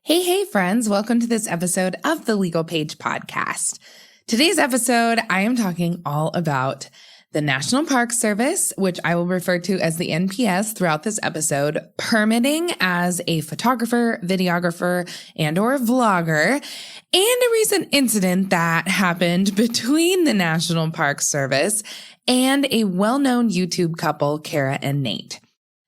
Hey, friends. Welcome to this episode of the Legal Paige podcast. Today's episode, I am talking all about the National Park Service, which I will refer to as the NPS throughout this episode, permitting as a photographer, videographer, and or vlogger, and a recent incident that happened between the National Park Service and a well-known YouTube couple, Kara and Nate.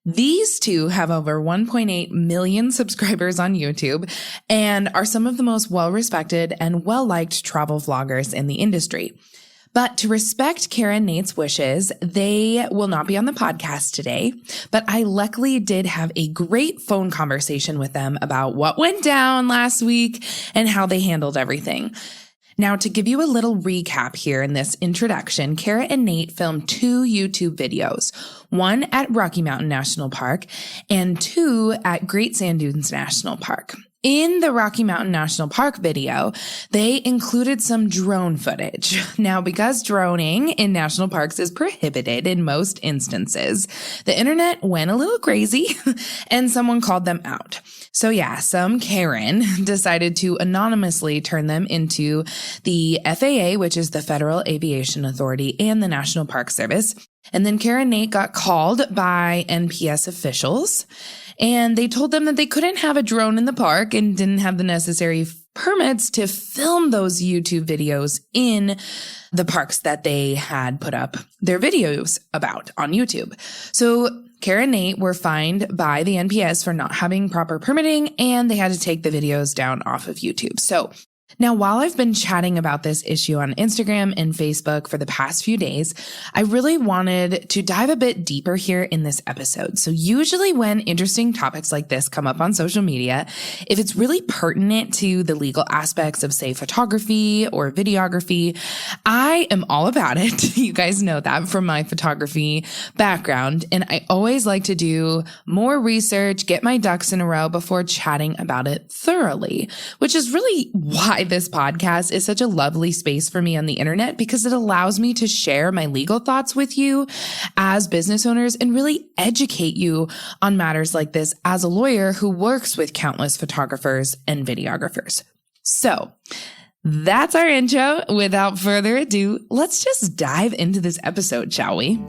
These two have over 1.8 million subscribers on YouTube and are some of the most well-respected and well-liked travel vloggers in the industry. But to respect Kara and Nate's wishes, they will not be on the podcast today, but I luckily did have a great phone conversation with them about what went down last week and how they handled everything. Now, to give you a little recap here in this introduction, Kara and Nate filmed 2 YouTube videos, one at Rocky Mountain National Park and 2 at Great Sand Dunes National Park. In the Rocky Mountain National Park video, they included some drone footage. Now, because droning in national parks is prohibited in most instances, the internet went a little crazy and someone called them out. So yeah, some Karen decided to anonymously turn them into the FAA, which is the Federal Aviation Authority, and the National Park Service. And then Kara and Nate got called by NPS officials, and they told them that they couldn't have a drone in the park and didn't have the necessary permits to film those YouTube videos in the parks that they had put up their videos about on YouTube. So Kara and Nate were fined by the NPS for not having proper permitting, and they had to take the videos down off of YouTube. So now, while I've been chatting about this issue on Instagram and Facebook for the past few days, I really wanted to dive a bit deeper here in this episode. So usually when interesting topics like this come up on social media, if it's really pertinent to the legal aspects of, say, photography or videography, I am all about it. You guys know that from my photography background. And I always like to do more research, get my ducks in a row before chatting about it thoroughly, which is really why this podcast is such a lovely space for me on the internet, because it allows me to share my legal thoughts with you as business owners and really educate you on matters like this as a lawyer who works with countless photographers and videographers. So that's our intro. Without further ado, let's just dive into this episode, shall we?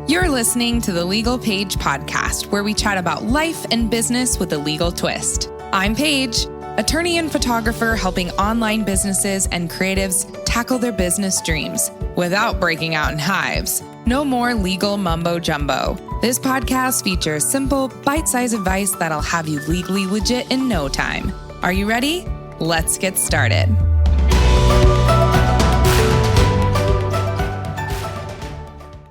You're listening to the Legal Paige podcast, where we chat about life and business with a legal twist. I'm Paige, attorney and photographer helping online businesses and creatives tackle their business dreams without breaking out in hives. No more legal mumbo jumbo. This podcast features simple, bite-sized advice that'll have you legally legit in no time. Are you ready? Let's get started.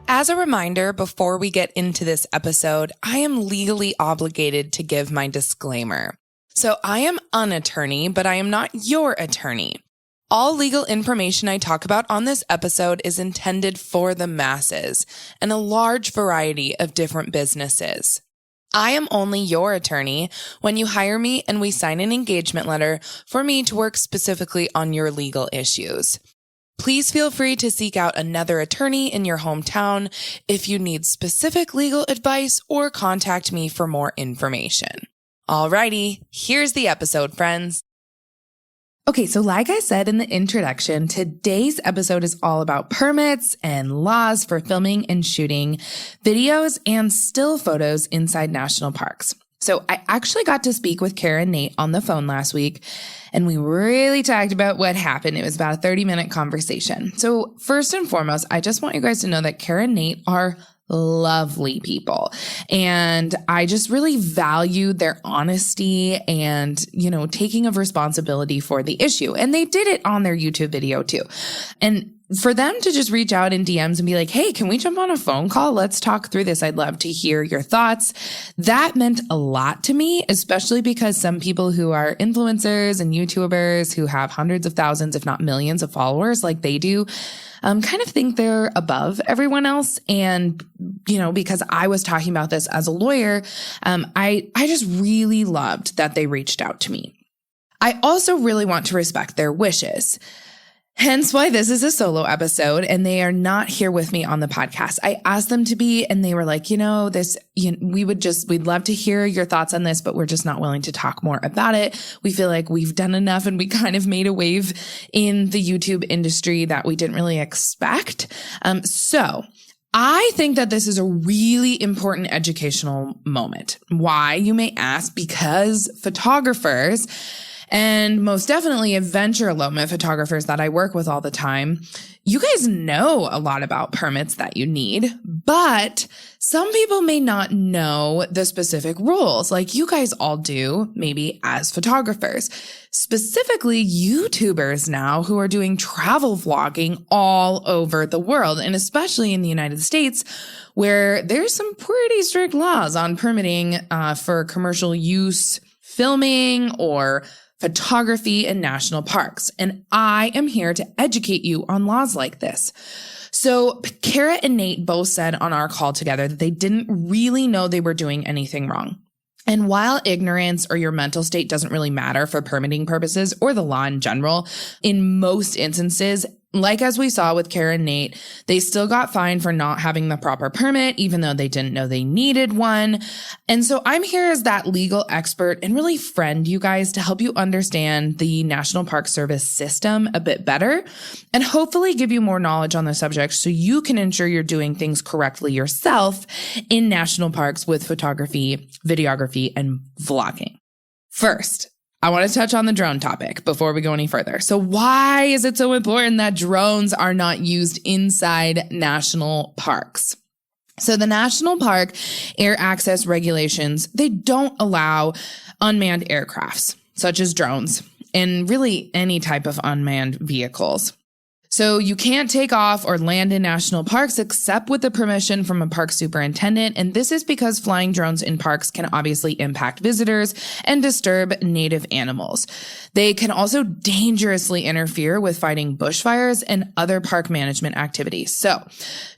As a reminder, before we get into this episode, I am legally obligated to give my disclaimer. So I am an attorney, but I am not your attorney. All legal information I talk about on this episode is intended for the masses and a large variety of different businesses. I am only your attorney when you hire me and we sign an engagement letter for me to work specifically on your legal issues. Please feel free to seek out another attorney in your hometown if you need specific legal advice, or contact me for more information. Alrighty, here's the episode, friends. Okay, so like I said in the introduction, today's episode is all about permits and laws for filming and shooting videos and still photos inside national parks. So I actually got to speak with Kara and Nate on the phone last week, and we really talked about what happened. It was about a 30-minute conversation. So first and foremost, I just want you guys to know that Kara and Nate are lovely people, and I just really valued their honesty and, taking of responsibility for the issue. And they did it on their YouTube video too. And for them to just reach out in DMs and be like, hey, can we jump on a phone call? Let's talk through this. I'd love to hear your thoughts. That meant a lot to me, especially because some people who are influencers and YouTubers who have hundreds of thousands, if not millions of followers like they do, kind of think they're above everyone else. And, because I was talking about this as a lawyer, I just really loved that they reached out to me. I also really want to respect their wishes. Hence why this is a solo episode and they are not here with me on the podcast. I asked them to be, and they were like, we'd love to hear your thoughts on this, but we're just not willing to talk more about it. We feel like we've done enough and we kind of made a wave in the YouTube industry that we didn't really expect. So I think that this is a really important educational moment. Why, you may ask? Because photographers, and most definitely adventure elopement photographers that I work with all the time, you guys know a lot about permits that you need, but some people may not know the specific rules like you guys all do, maybe as photographers, specifically YouTubers now who are doing travel vlogging all over the world, and especially in the United States, where there's some pretty strict laws on permitting for commercial use filming or photography in national parks. And I am here to educate you on laws like this. So Kara and Nate both said on our call together that they didn't really know they were doing anything wrong. And while ignorance or your mental state doesn't really matter for permitting purposes or the law in general, in most instances, like as we saw with Kara and Nate, they still got fined for not having the proper permit, even though they didn't know they needed one. And so I'm here as that legal expert and really friend, you guys, to help you understand the National Park Service system a bit better and hopefully give you more knowledge on the subject so you can ensure you're doing things correctly yourself in national parks with photography, videography, and vlogging. First, I want to touch on the drone topic before we go any further. So why is it so important that drones are not used inside national parks? So the National Park Air Access Regulations, they don't allow unmanned aircrafts, such as drones, and really any type of unmanned vehicles. So you can't take off or land in national parks except with the permission from a park superintendent. And this is because flying drones in parks can obviously impact visitors and disturb native animals. They can also dangerously interfere with fighting bushfires and other park management activities. So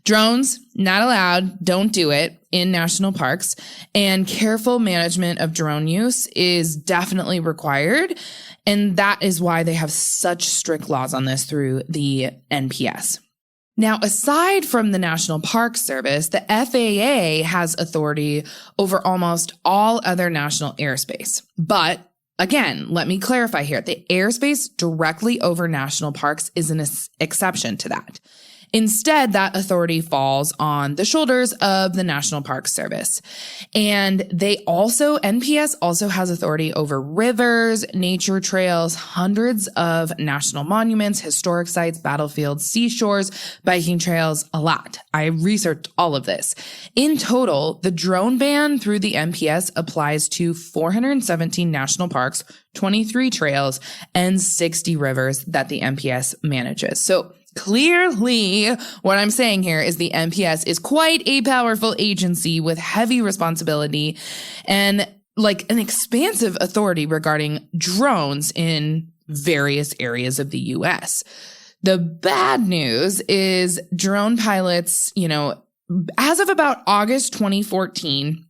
drones, not allowed, don't do it in national parks. And careful management of drone use is definitely required. And that is why they have such strict laws on this through the NPS. Now, aside from the National Park Service, the FAA has authority over almost all other national airspace. But again, let me clarify here. The airspace directly over national parks is an exception to that. Instead, that authority falls on the shoulders of the National Park Service. And NPS also has authority over rivers, nature trails, hundreds of national monuments, historic sites, battlefields, seashores, biking trails, a lot. I researched all of this. In total, the drone ban through the NPS applies to 417 national parks, 23 trails, and 60 rivers that the NPS manages. So clearly, what I'm saying here is the NPS is quite a powerful agency with heavy responsibility and like an expansive authority regarding drones in various areas of the US. The bad news is drone pilots, as of about August 2014,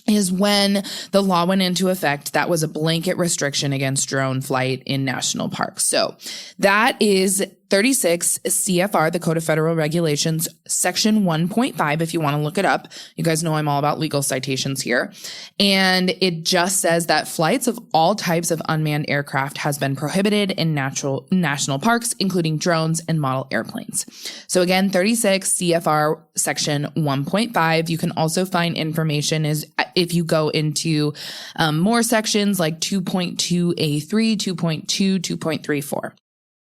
is when the law went into effect. That was a blanket restriction against drone flight in national parks. So that is 36 CFR, the Code of Federal Regulations, Section 1.5, if you want to look it up. You guys know I'm all about legal citations here. And it just says that flights of all types of unmanned aircraft has been prohibited in national parks, including drones and model airplanes. So again, 36 CFR Section 1.5. You can also find information if you go into more sections like 2.2A3, 2.2, 2.34.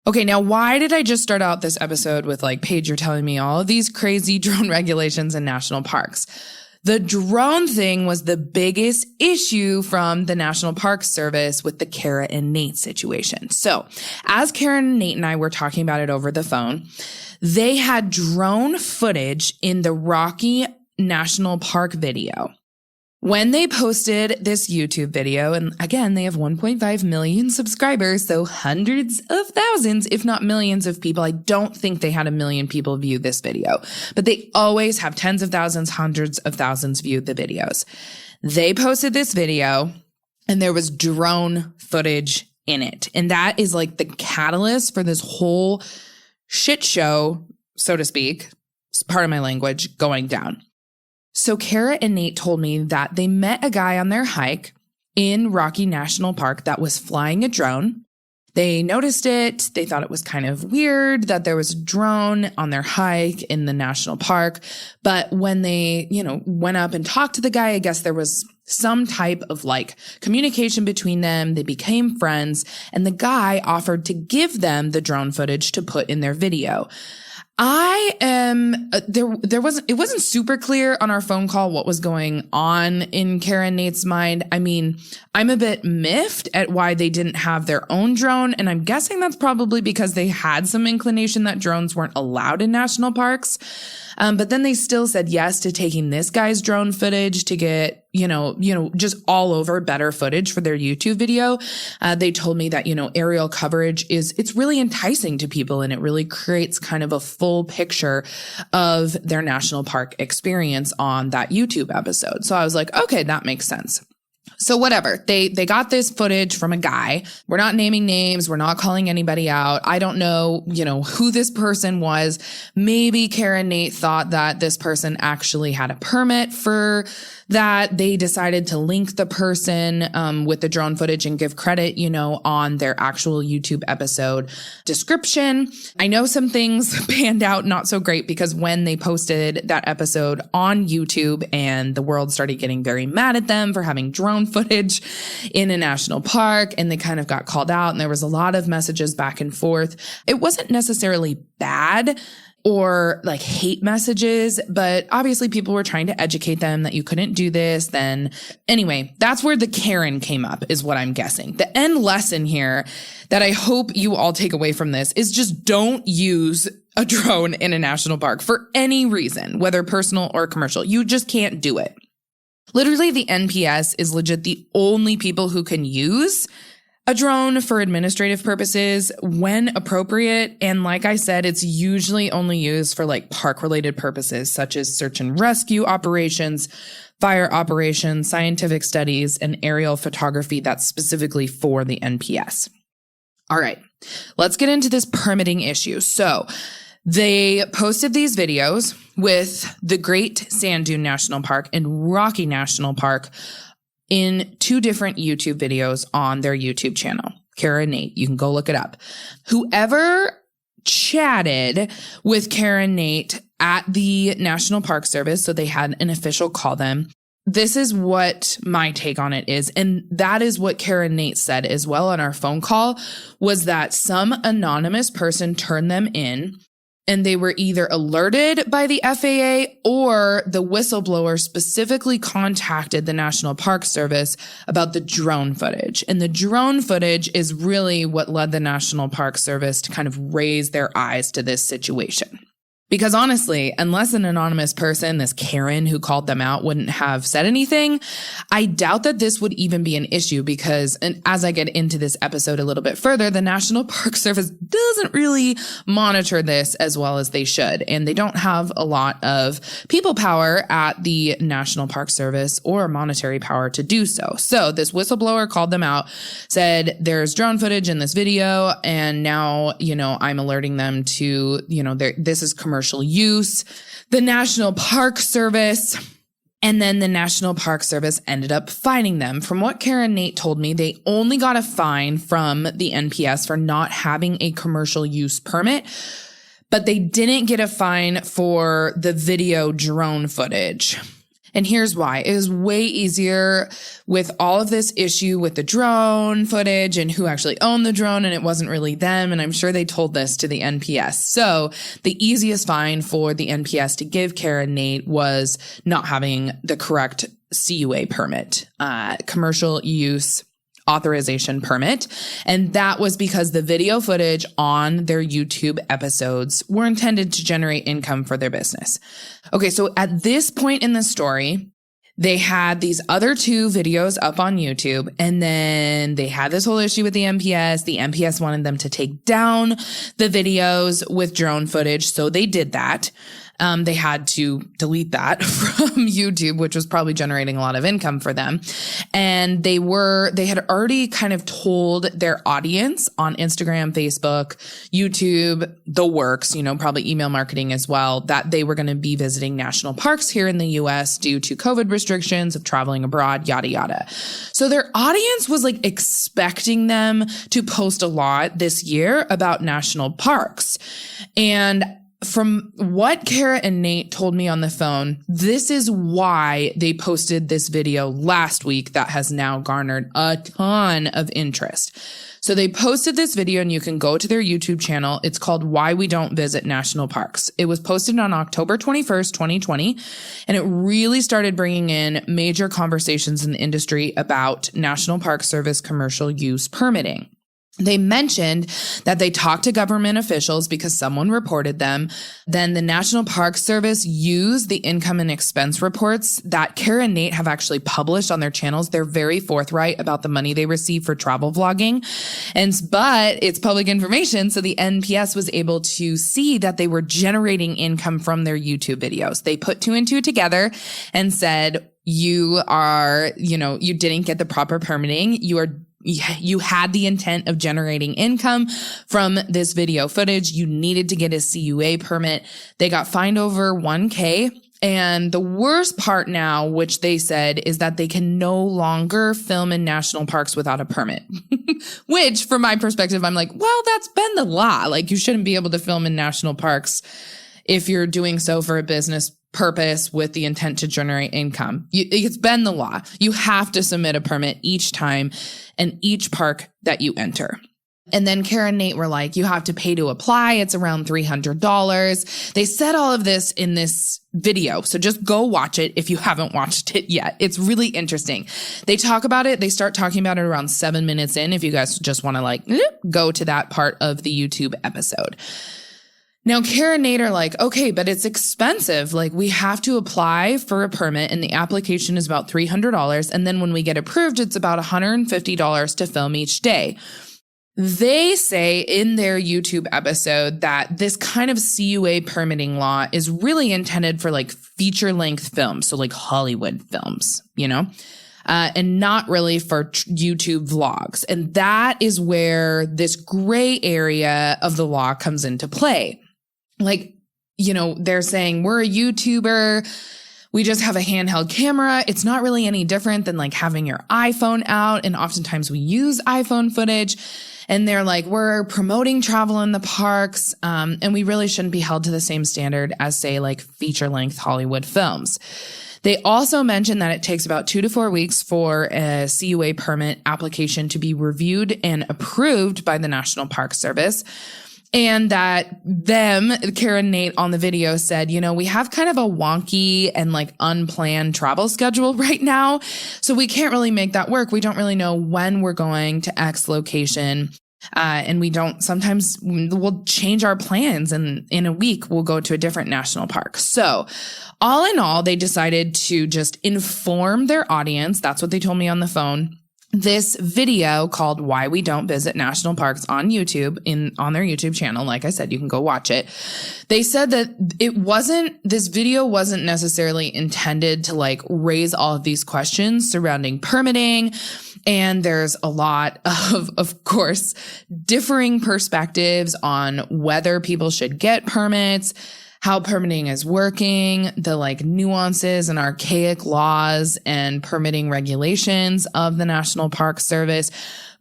Okay, now why did I just start out this episode with Paige, you're telling me all of these crazy drone regulations in national parks? The drone thing was the biggest issue from the National Park Service with the Kara and Nate situation. So as Kara and Nate and I were talking about it over the phone, they had drone footage in the Rocky National Park video. When they posted this YouTube video, and again, they have 1.5 million subscribers, so hundreds of thousands, if not millions of people. I don't think they had 1 million people view this video, but they always have tens of thousands, hundreds of thousands view the videos. They posted this video and there was drone footage in it. And that is like the catalyst for this whole shit show, so to speak, part of my language, going down. So Kara and Nate told me that they met a guy on their hike in Rocky National Park that was flying a drone. They noticed it. They thought it was kind of weird that there was a drone on their hike in the national park. But when they, went up and talked to the guy, I guess there was some type of communication between them. They became friends, and the guy offered to give them the drone footage to put in their video. It wasn't super clear on our phone call what was going on in Kara and Nate's mind. I mean, I'm a bit miffed at why they didn't have their own drone, and I'm guessing that's probably because they had some inclination that drones weren't allowed in national parks. But then they still said yes to taking this guy's drone footage to get, just all over better footage for their YouTube video. They told me that, aerial coverage it's really enticing to people, and it really creates kind of a full picture of their national park experience on that YouTube episode. So I was like, okay, that makes sense. So whatever, they got this footage from a guy. We're not naming names. We're not calling anybody out. I don't know, who this person was. Maybe Kara and Nate thought that this person actually had a permit for that. They decided to link the person with the drone footage and give credit, on their actual YouTube episode description. I know some things panned out not so great, because when they posted that episode on YouTube and the world started getting very mad at them for having drone footage in a national park, and they kind of got called out, and there was a lot of messages back and forth. It wasn't necessarily bad or hate messages, but obviously people were trying to educate them that you couldn't do this. Then anyway, that's where the Karen came up, is what I'm guessing. The end lesson here that I hope you all take away from this is just don't use a drone in a national park for any reason, whether personal or commercial. You just can't do it. Literally, the NPS is legit the only people who can use a drone for administrative purposes when appropriate. And like I said, it's usually only used for park related purposes, such as search and rescue operations, fire operations, scientific studies, and aerial photography. That's specifically for the NPS. All right, let's get into this permitting issue. So they posted these videos with the Great Sand Dune National Park and Rocky National Park in 2 different YouTube videos on their YouTube channel. Kara and Nate, you can go look it up. Whoever chatted with Kara and Nate at the National Park Service, so they had an official call them, this is what my take on it is. And that is what Kara and Nate said as well on our phone call, was that some anonymous person turned them in, and they were either alerted by the FAA or the whistleblower specifically contacted the National Park Service about the drone footage. And the drone footage is really what led the National Park Service to kind of raise their eyes to this situation. Because honestly, unless an anonymous person, this Karen who called them out, wouldn't have said anything, I doubt that this would even be an issue, because, and as I get into this episode a little bit further, the National Park Service doesn't really monitor this as well as they should. And they don't have a lot of people power at the National Park Service or monetary power to do so. So this whistleblower called them out, said there's drone footage in this video, and now, I'm alerting them to, this is commercial use. The National Park Service, and then the National Park Service ended up fining them. From what Kara and Nate told me, they only got a fine from the NPS for not having a commercial use permit, but they didn't get a fine for the video drone footage. And here's why. It was way easier with all of this issue with the drone footage and who actually owned the drone, and it wasn't really them. And I'm sure they told this to the NPS. So the easiest fine for the NPS to give Kara and Nate was not having the correct CUA permit, commercial use authorization permit. And that was because the video footage on their YouTube episodes were intended to generate income for their business. Okay, so at this point in the story, they had these other 2 videos up on YouTube, and then they had this whole issue with the NPS. The NPS wanted them to take down the videos with drone footage, so they did that. They had to delete that from YouTube, which was probably generating a lot of income for them. And they had already kind of told their audience on Instagram, Facebook, YouTube, the works, probably email marketing as well, that they were going to be visiting national parks here in the US due to COVID restrictions of traveling abroad, yada, yada. So their audience was like expecting them to post a lot this year about national parks. And from what Kara and Nate told me on the phone, this is why they posted this video last week that has now garnered a ton of interest. So they posted this video, and you can go to their YouTube channel. It's called Why We Don't Visit National Parks. It was posted on October 21st, 2020, and it really started bringing in major conversations in the industry about National Park Service commercial use permitting. They mentioned that they talked to government officials because someone reported them. Then the National Park Service used the income and expense reports that Kara and Nate have actually published on their channels. They're very forthright about the money they receive for travel vlogging. But it's public information. So the NPS was able to see that they were generating income from their YouTube videos. They put two and two together and said, you didn't get the proper permitting. You had the intent of generating income from this video footage. You needed to get a CUA permit. They got fined over $1,000. And the worst part now, which they said, is that they can no longer film in national parks without a permit, which from my perspective, I'm like, well, that's been the law. Like, you shouldn't be able to film in national parks if you're doing so for a business purpose with the intent to generate income. It's been the law. You have to submit a permit each time and each park that you enter. And then Kara and Nate were like, you have to pay to apply. It's around $300. They said all of this in this video. So just go watch it if you haven't watched it yet. It's really interesting. They talk about it. They start talking about it around 7 minutes in. If you guys just want to go to that part of the YouTube episode. Now, Kara and Nate are like, okay, but it's expensive. Like, we have to apply for a permit and the application is about $300. And then when we get approved, it's about $150 to film each day. They say in their YouTube episode that this kind of CUA permitting law is really intended for like feature length films. So like Hollywood films, and not really for YouTube vlogs. And that is where this gray area of the law comes into play. Like, they're saying we're a YouTuber. We just have a handheld camera. It's not really any different than like having your iPhone out. And oftentimes we use iPhone footage. And they're like, we're promoting travel in the parks. And we really shouldn't be held to the same standard as, say, like feature length Hollywood films. They also mentioned that it takes about 2 to 4 weeks for a CUA permit application to be reviewed and approved by the National Park Service. And that Kara and Nate on the video said, we have kind of a wonky and like unplanned travel schedule right now. So we can't really make that work. We don't really know when we're going to X location. And sometimes we'll change our plans and in a week we'll go to a different national park. So all in all, they decided to just inform their audience. That's what they told me on the phone. This video called Why We Don't Visit National Parks on YouTube on their YouTube channel. Like I said, you can go watch it. They said that this video wasn't necessarily intended to like raise all of these questions surrounding permitting. And there's a lot of course, differing perspectives on whether people should get permits, how permitting is working, the like nuances and archaic laws and permitting regulations of the National Park Service.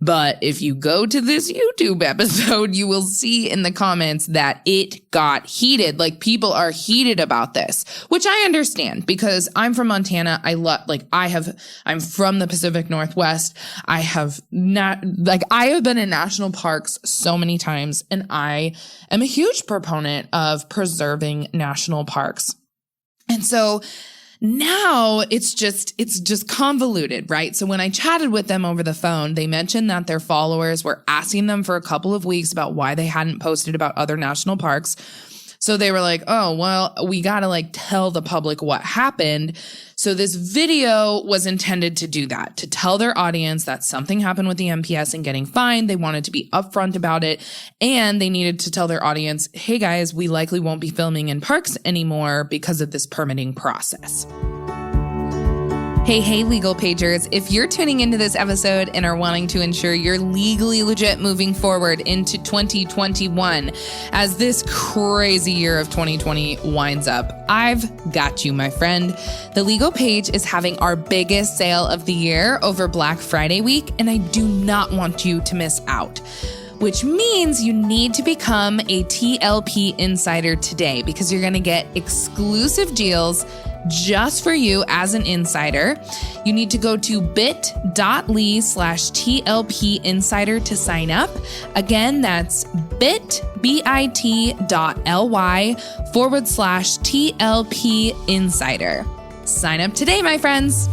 But if you go to this YouTube episode, you will see in the comments that it got heated. Like, people are heated about this, which I understand because I'm from Montana. I'm from the Pacific Northwest. I have been in national parks so many times, and I am a huge proponent of preserving national parks. And so now it's just convoluted, right? So when I chatted with them over the phone, they mentioned that their followers were asking them for a couple of weeks about why they hadn't posted about other national parks. So they were like, oh, well, we got to like tell the public what happened. So this video was intended to do that, to tell their audience that something happened with the NPS and getting fined. They wanted to be upfront about it. And they needed to tell their audience, hey guys, we likely won't be filming in parks anymore because of this permitting process. Hey, legal pagers. If you're tuning into this episode and are wanting to ensure you're legally legit moving forward into 2021, as this crazy year of 2020 winds up, I've got you, my friend. The Legal Page is having our biggest sale of the year over Black Friday week, and I do not want you to miss out. Which means you need to become a TLP insider today because you're going to get exclusive deals just for you as an insider. You need to go to bit.ly/TLP insider to sign up. Again, that's bit.ly/TLP insider. Sign up today, my friends.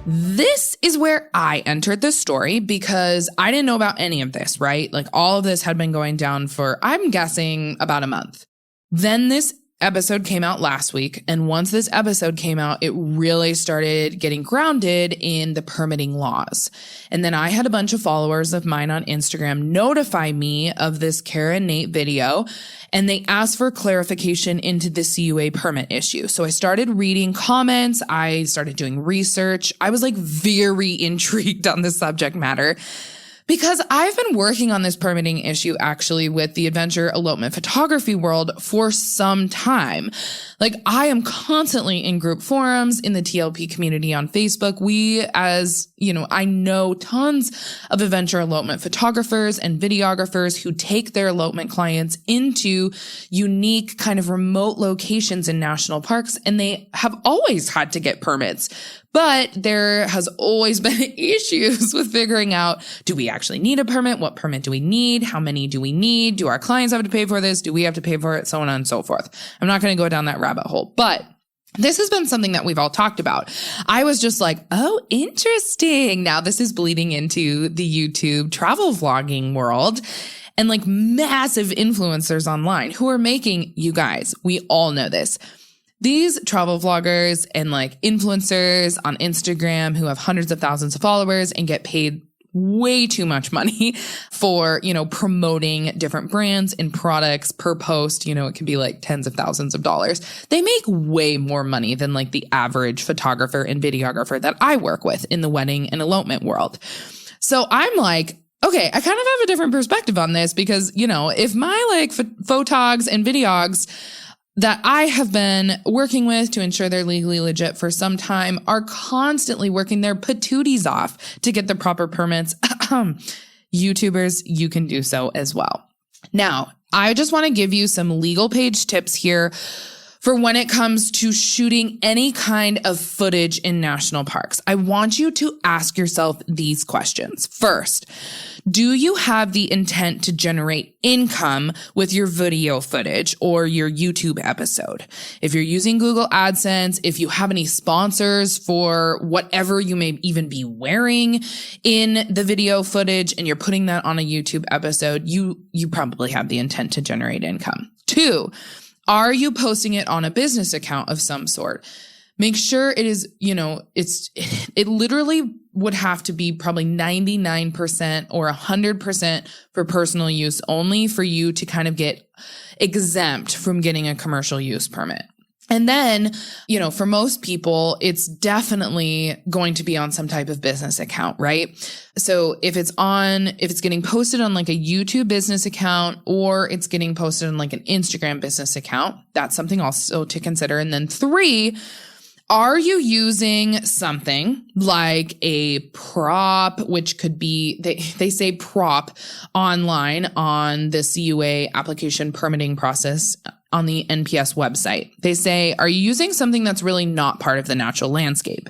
This is where I entered the story because I didn't know about any of this, right? Like all of this had been going down for, I'm guessing, about a month. Then this episode came out last week. And once this episode came out, it really started getting grounded in the permitting laws. And then I had a bunch of followers of mine on Instagram notify me of this Kara and Nate video, and they asked for clarification into the CUA permit issue. So I started reading comments. I started doing research. I was like very intrigued on the subject matter, because I've been working on this permitting issue actually with the adventure elopement photography world for some time. Like I am constantly in group forums in the TLP community on Facebook. We, as you know, I know tons of adventure elopement photographers and videographers who take their elopement clients into unique kind of remote locations in national parks, and they have always had to get permits. But there has always been issues with figuring out, do we actually need a permit? What permit do we need? How many do we need? Do our clients have to pay for this? Do we have to pay for it? So on and so forth. I'm not going to go down that rabbit hole, but this has been something that we've all talked about. I was just like, oh, interesting. Now this is bleeding into the YouTube travel vlogging world. And like massive influencers online who are making, you guys, we all know this. These travel vloggers and like influencers on Instagram who have hundreds of thousands of followers and get paid way too much money for, promoting different brands and products per post. It can be like tens of thousands of dollars. They make way more money than like the average photographer and videographer that I work with in the wedding and elopement world. So I'm like, okay, I kind of have a different perspective on this because, if my like photogs and videogs that I have been working with to ensure they're legally legit for some time are constantly working their patooties off to get the proper permits. YouTubers, you can do so as well. Now, I just want to give you some legal page tips here for when it comes to shooting any kind of footage in national parks. I want you to ask yourself these questions. First, do you have the intent to generate income with your video footage or your YouTube episode? If you're using Google AdSense, if you have any sponsors for whatever you may even be wearing in the video footage and you're putting that on a YouTube episode, you probably have the intent to generate income. 2, are you posting it on a business account of some sort? Make sure it is, it literally would have to be probably 99% or 100% for personal use only for you to kind of get exempt from getting a commercial use permit. And then, for most people, it's definitely going to be on some type of business account, right? So if it's getting posted on like a YouTube business account or it's getting posted on like an Instagram business account, that's something also to consider. And then 3, are you using something like a prop, which could be, they say prop online on the CUA application permitting process on the NPS website? They say, are you using something that's really not part of the natural landscape?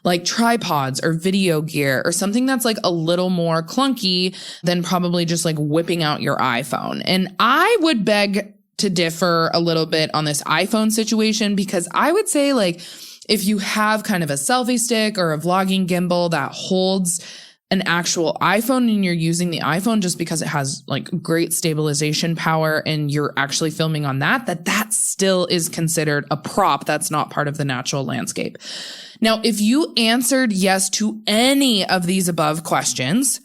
Like tripods or video gear or something that's like a little more clunky than probably just like whipping out your iPhone. And I would beg to differ a little bit on this iPhone situation because I would say like, if you have kind of a selfie stick or a vlogging gimbal that holds an actual iPhone and you're using the iPhone just because it has like great stabilization power and you're actually filming on that still is considered a prop that's not part of the natural landscape. Now, if you answered yes to any of these above questions,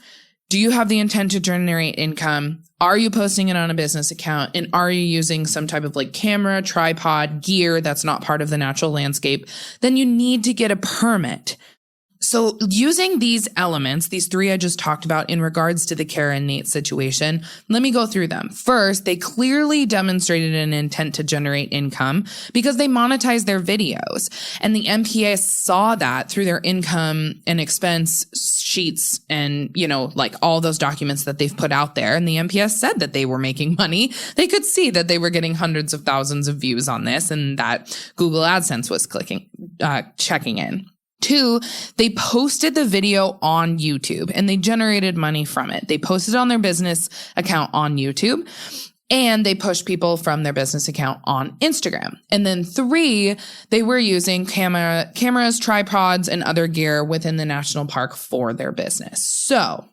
do you have the intent to generate income? Are you posting it on a business account? And are you using some type of like camera, tripod, gear that's not part of the natural landscape? Then you need to get a permit. So using these elements, these three I just talked about in regards to the Kara and Nate situation, let me go through them. First, they clearly demonstrated an intent to generate income because they monetized their videos. And the NPS saw that through their income and expense sheets and, like all those documents that they've put out there. And the NPS said that they were making money. They could see that they were getting hundreds of thousands of views on this and that Google AdSense was checking in. 2, they posted the video on YouTube and they generated money from it. They posted on their business account on YouTube and they pushed people from their business account on Instagram. And then 3, they were using cameras, tripods, and other gear within the national park for their business. So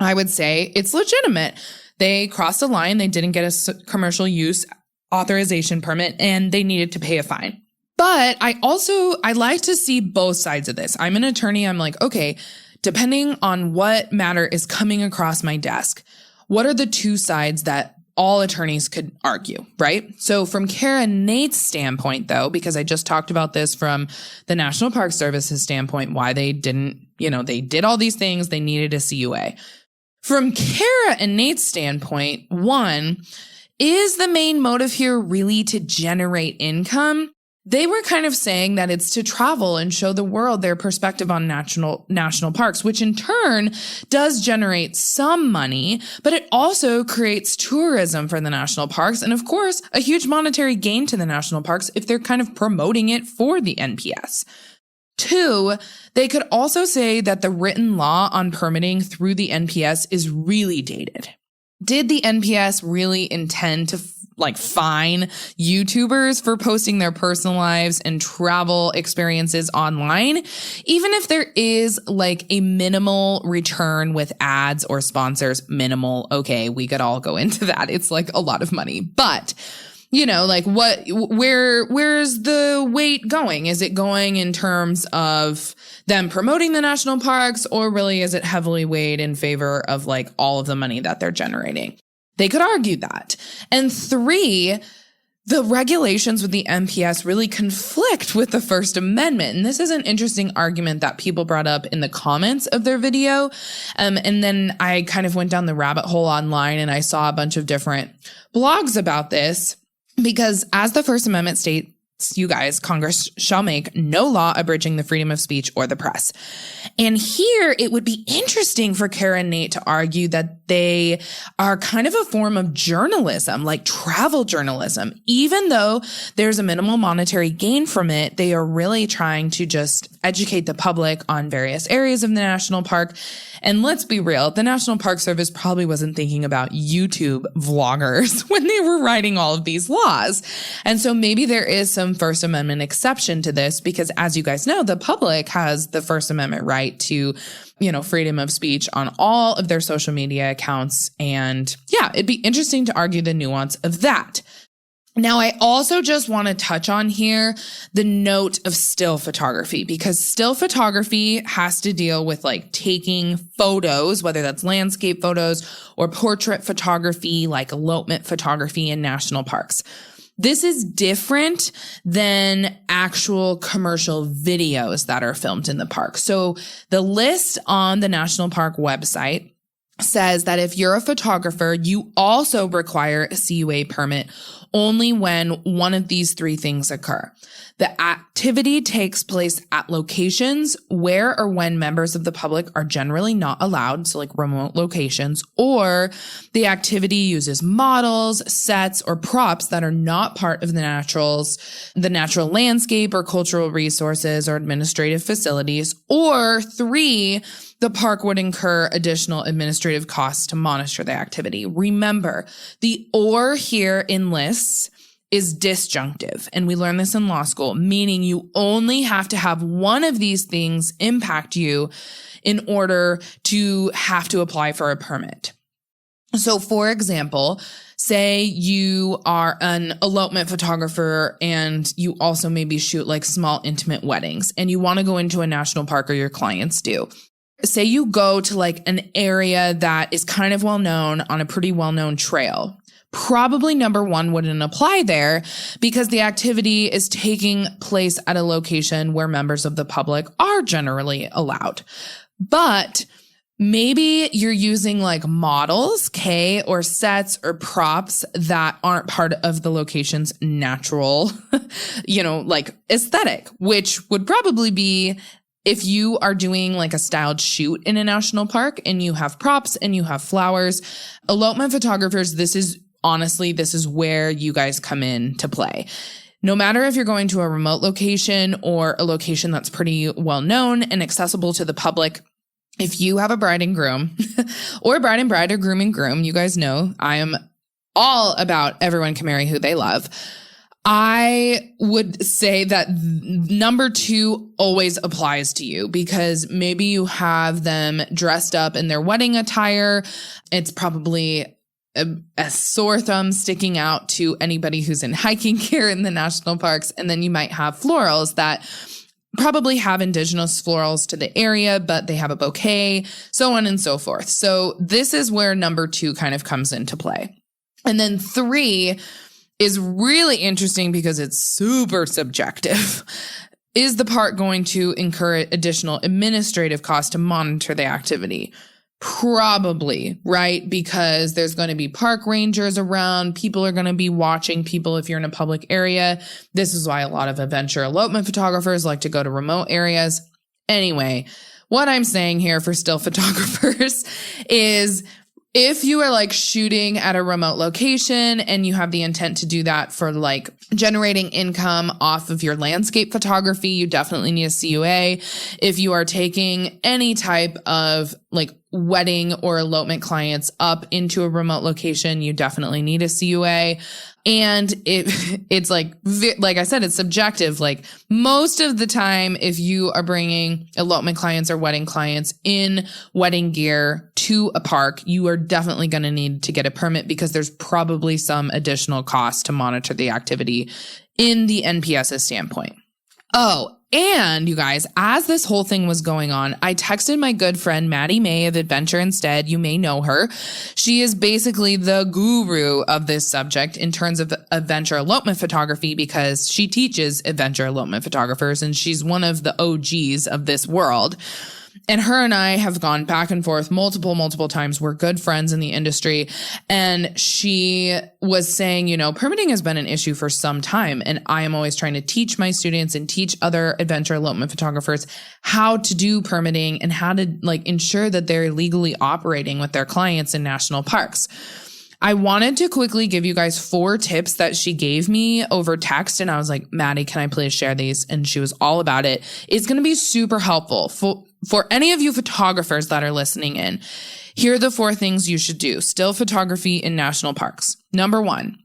I would say it's legitimate. They crossed a line. They didn't get a commercial use authorization permit and they needed to pay a fine. But I like to see both sides of this. I'm an attorney. I'm like, okay, depending on what matter is coming across my desk, what are the two sides that all attorneys could argue, right? So from Kara and Nate's standpoint, though, because I just talked about this from the National Park Service's standpoint, why they didn't, they did all these things, they needed a CUA. From Kara and Nate's standpoint, 1, is the main motive here really to generate income? They were kind of saying that it's to travel and show the world their perspective on national parks, which in turn does generate some money, but it also creates tourism for the national parks. And of course, a huge monetary gain to the national parks if they're kind of promoting it for the NPS. 2, they could also say that the written law on permitting through the NPS is really dated. Did the NPS really intend to fine YouTubers for posting their personal lives and travel experiences online, even if there is like a minimal return with ads or sponsors? Minimal. Okay, we could all go into that. It's like a lot of money, but where's the weight going? Is it going in terms of them promoting the national parks, or really is it heavily weighed in favor of like all of the money that they're generating? They could argue that. And 3, the regulations with the NPS really conflict with the First Amendment. And this is an interesting argument that people brought up in the comments of their video. And then I kind of went down the rabbit hole online and I saw a bunch of different blogs about this, because as the First Amendment states, you guys, Congress shall make no law abridging the freedom of speech or the press. And here it would be interesting for Kara and Nate to argue that they are kind of a form of journalism, like travel journalism. Even though there's a minimal monetary gain from it, they are really trying to just educate the public on various areas of the national park. And let's be real, the National Park Service probably wasn't thinking about YouTube vloggers when they were writing all of these laws. And so maybe there is some First Amendment exception to this, because as you guys know, the public has the First Amendment right to, freedom of speech on all of their social media accounts. And yeah, it'd be interesting to argue the nuance of that. Now, I also just want to touch on here the note of still photography, because still photography has to deal with like taking photos, whether that's landscape photos or portrait photography, like elopement photography in national parks. This is different than actual commercial videos that are filmed in the park. So the list on the National Park website says that if you're a photographer, you also require a CUA permit only when one of these 3 things occur. The activity takes place at locations where or when members of the public are generally not allowed, so like remote locations, or the activity uses models, sets, or props that are not part of the natural landscape or cultural resources or administrative facilities, or 3, the park would incur additional administrative costs to monitor the activity. Remember, the or here in lists is disjunctive. And we learn this in law school, meaning you only have to have one of these things impact you in order to have to apply for a permit. So for example, say you are an elopement photographer and you also maybe shoot like small intimate weddings and you want to go into a national park, or your clients do. Say you go to like an area that is kind of well known on a pretty well known trail. Probably number one wouldn't apply there because the activity is taking place at a location where members of the public are generally allowed. But maybe you're using like models, or sets or props that aren't part of the location's natural, like aesthetic, which would probably be if you are doing like a styled shoot in a national park and you have props and you have flowers. Elopement photographers, this is where you guys come in to play. No matter if you're going to a remote location or a location that's pretty well known and accessible to the public, if you have a bride and groom or bride and bride or groom and groom, you guys know I am all about everyone can marry who they love. I would say that number two always applies to you because maybe you have them dressed up in their wedding attire. It's probably a sore thumb sticking out to anybody who's in hiking gear in the national parks. And then you might have florals that probably have indigenous florals to the area, but they have a bouquet, so on and so forth. So this is where number two kind of comes into play. And then three is really interesting because it's super subjective. Is the park going to incur additional administrative costs to monitor the activity? Probably, right? Because there's going to be park rangers around. People are going to be watching people if you're in a public area. This is why a lot of adventure elopement photographers like to go to remote areas. Anyway, what I'm saying here for still photographers is if you are like shooting at a remote location and you have the intent to do that for like generating income off of your landscape photography, you definitely need a CUA. If you are taking any type of like wedding or elopement clients up into a remote location, you definitely need a CUA. And it's like I said, it's subjective. Like most of the time, if you are bringing elopement clients or wedding clients in wedding gear to a park, you are definitely going to need to get a permit because there's probably some additional cost to monitor the activity in the NPS's standpoint. Oh, and you guys, as this whole thing was going on, I texted my good friend Maddie May of Adventure Instead. You may know her. She is basically the guru of this subject in terms of adventure elopement photography because she teaches adventure elopement photographers and she's one of the OGs of this world. And her and I have gone back and forth multiple times. We're good friends in the industry. And she was saying, permitting has been an issue for some time. And I am always trying to teach my students and teach other adventure elopement photographers how to do permitting and how to ensure that they're legally operating with their clients in national parks. I wanted to quickly give you guys 4 tips that she gave me over text. And I was like, Maddie, can I please share these? And she was all about it. It's going to be super helpful for any of you photographers that are listening in. Here are the 4 things you should do. Still photography in national parks. Number 1,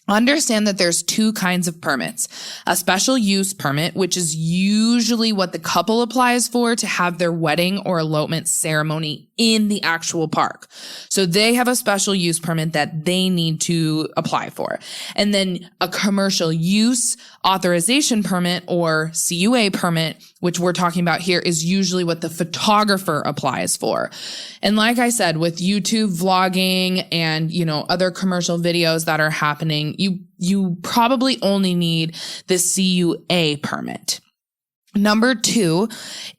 understand that there's 2 kinds of permits. A special use permit, which is usually what the couple applies for to have their wedding or elopement ceremony in the actual park. So they have a special use permit that they need to apply for. And then a commercial use authorization permit or CUA permit, which we're talking about here, is usually what the photographer applies for. And like I said, with YouTube vlogging and, other commercial videos that are happening, you probably only need the CUA permit. Number 2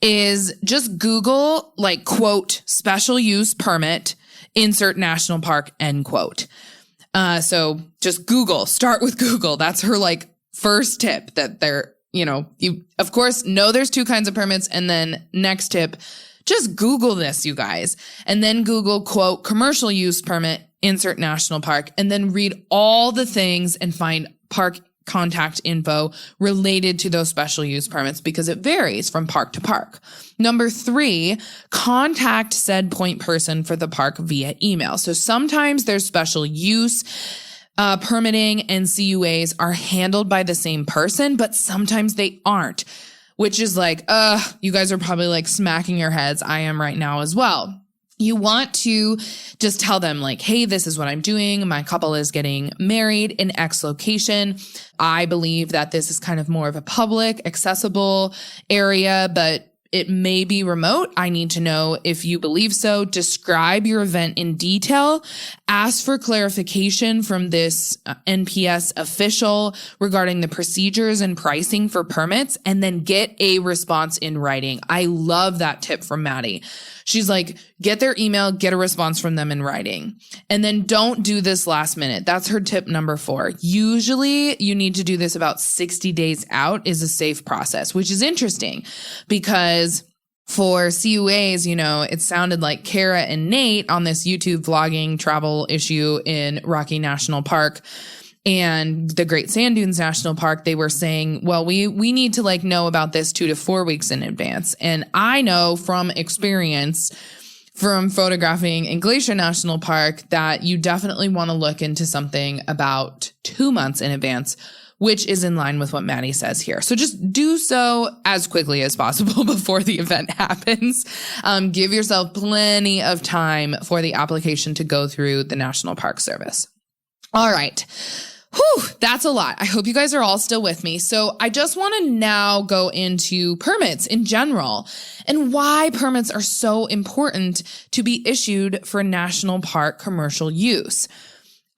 is just Google, quote, special use permit, insert national park, end quote. So just Google, start with Google. That's her first tip that you of course know there's 2 kinds of permits. And then next tip, just Google this, you guys, and then Google, quote, commercial use permit, insert national park, and then read all the things and find park contact info related to those special use permits because it varies from park to park. Number 3, contact said point person for the park via email. So sometimes there's special use permitting and CUAs are handled by the same person, but sometimes they aren't, which is like, you guys are probably like smacking your heads. I am right now as well. You want to just tell them like, hey, this is what I'm doing. My couple is getting married in X location. I believe that this is kind of more of a public, accessible area, but it may be remote. I need to know if you believe so. Describe your event in detail. Ask for clarification from this NPS official regarding the procedures and pricing for permits, and then get a response in writing. I love that tip from Maddie. She's like, get their email, get a response from them in writing. And then don't do this last minute. That's her tip number 4. Usually you need to do this about 60 days out is a safe process, which is interesting because for CUAs, it sounded like Kara and Nate on this YouTube vlogging travel issue in Rocky National Park and the Great Sand Dunes National Park, they were saying, well, we need to know about this 2 to 4 weeks in advance. And I know from experience from photographing in Glacier National Park that you definitely want to look into something about 2 months in advance, which is in line with what Maddie says here. So just do so as quickly as possible before the event happens. Give yourself plenty of time for the application to go through the National Park Service. All right. Whew, that's a lot. I hope you guys are all still with me. So I just want to now go into permits in general and why permits are so important to be issued for national park commercial use.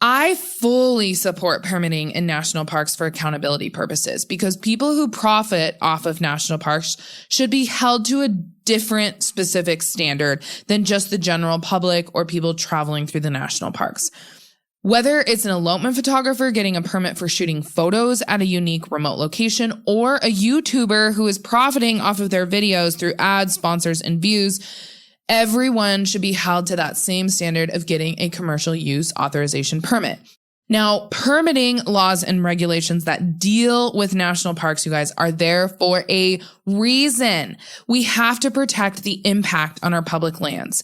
I fully support permitting in national parks for accountability purposes because people who profit off of national parks should be held to a different specific standard than just the general public or people traveling through the national parks. Whether it's an elopement photographer getting a permit for shooting photos at a unique remote location or a YouTuber who is profiting off of their videos through ads, sponsors, and views, everyone should be held to that same standard of getting a commercial use authorization permit. Now, permitting laws and regulations that deal with national parks, you guys, are there for a reason. We have to protect the impact on our public lands.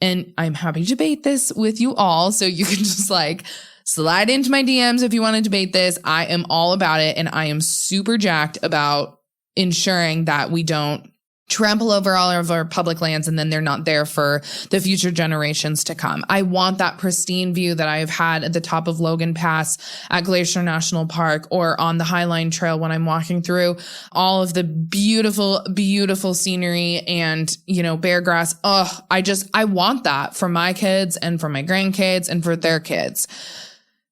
And I'm happy to debate this with you all. So you can just slide into my DMs if you want to debate this. I am all about it. And I am super jacked about ensuring that we don't trample over all of our public lands and then they're not there for the future generations to come. I want that pristine view that I have had at the top of Logan Pass at Glacier National Park or on the Highline Trail when I'm walking through all of the beautiful, beautiful scenery and, bear grass. I want that for my kids and for my grandkids and for their kids.